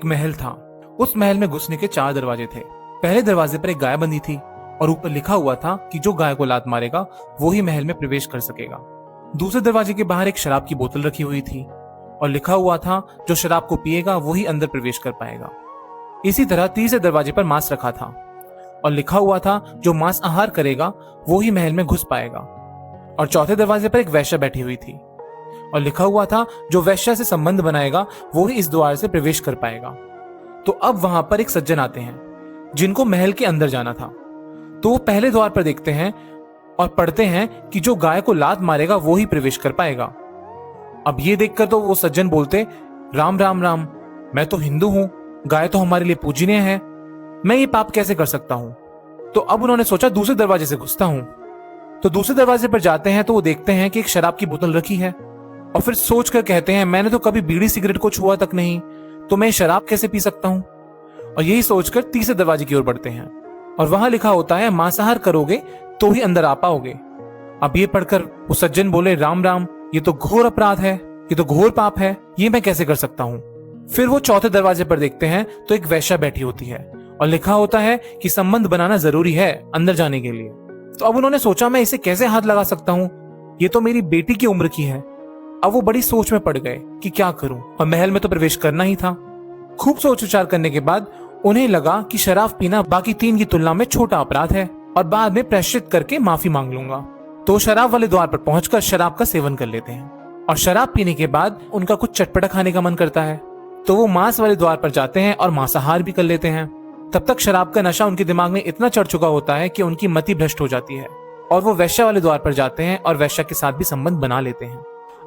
एक महल था। उस महल में घुसने के 4 दरवाजे थे। पहले दरवाजे पर एक गाय बंधी थी और ऊपर लिखा हुआ था कि जो गाय को लात मारेगा वो ही महल में प्रवेश कर सकेगा। दूसरे दरवाजे के बाहर एक शराब की बोतल रखी हुई थी और लिखा हुआ था जो शराब को पिएगा वो ही अंदर प्रवेश कर पाएगा। इसी तरह तीसरे दरवाजे पर मांस रखा था और लिखा हुआ था जो मांस आहार करेगा वो ही महल में घुस पाएगा। और चौथे दरवाजे पर एक वेश्या बैठी हुई थी और लिखा हुआ था जो वेश्या से संबंध बनाएगा वो ही इस द्वार से प्रवेश कर पाएगा। तो अब वहां पर एक सज्जन आते हैं जिनको महल के अंदर जाना था। तो वो पहले द्वार पर देखते हैं और पढ़ते हैं कि जो गाय को लात मारेगा वो ही प्रवेश कर पाएगा। अब ये देखकर तो वो सज्जन बोलते, राम राम राम, मैं तो हिंदू हूं, गाय तो हमारे लिए पूजनीय है, मैं ये पाप कैसे कर सकता हूं। तो अब उन्होंने सोचा दूसरे दरवाजे से घुसता हूं। तो दूसरे दरवाजे पर जाते हैं तो वो देखते हैं कि एक शराब की बोतल रखी है और फिर सोच कर कहते हैं, मैंने तो कभी बीड़ी सिगरेट को छुआ तक नहीं, तो मैं शराब कैसे पी सकता हूं। और यही सोचकर तीसरे दरवाजे की ओर बढ़ते हैं और वहां लिखा होता है मांसाहार करोगे तो ही अंदर आ पाओगे। अब ये पढ़कर वो सज्जन बोले, राम राम, ये तो घोर अपराध है, ये तो घोर पाप है, ये मैं कैसे कर सकता हूँ। फिर वो चौथे दरवाजे पर देखते हैं तो एक वेश्या बैठी होती है और लिखा होता है कि संबंध बनाना जरूरी है अंदर जाने के लिए। तो अब उन्होंने सोचा, मैं इसे कैसे हाथ लगा सकता हूँ, ये तो मेरी बेटी की उम्र की है। अब वो बड़ी सोच में पड़ गए कि क्या करूं, और महल में तो प्रवेश करना ही था। खूब सोच विचार करने के बाद उन्हें लगा कि शराब पीना बाकी 3 की तुलना में छोटा अपराध है और बाद में प्रायश्चित करके माफी मांग लूंगा। तो शराब वाले द्वार पर पहुंचकर शराब का सेवन कर लेते हैं और शराब पीने के बाद उनका कुछ चटपटा खाने का मन करता है तो वो मांस वाले द्वार पर जाते हैं और मांसाहार भी कर लेते हैं। तब तक शराब का नशा उनके दिमाग में इतना चढ़ चुका होता है कि उनकी मति भ्रष्ट हो जाती है और वो वेश्या वाले द्वार पर जाते हैं और वेश्या के साथ भी संबंध बना लेते हैं।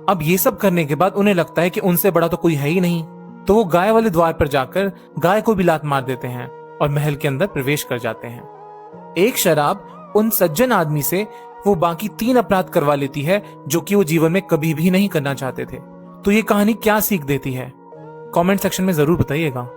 अब ये सब करने के बाद उन्हें लगता है कि उनसे बड़ा तो कोई है ही नहीं, तो वो गाय वाले द्वार पर जाकर गाय को भी लात मार देते हैं और महल के अंदर प्रवेश कर जाते हैं। एक शराब उन सज्जन आदमी से वो बाकी 3 अपराध करवा लेती है जो कि वो जीवन में कभी भी नहीं करना चाहते थे। तो ये कहानी क्या सीख देती है, कमेंट सेक्शन में जरूर बताइएगा।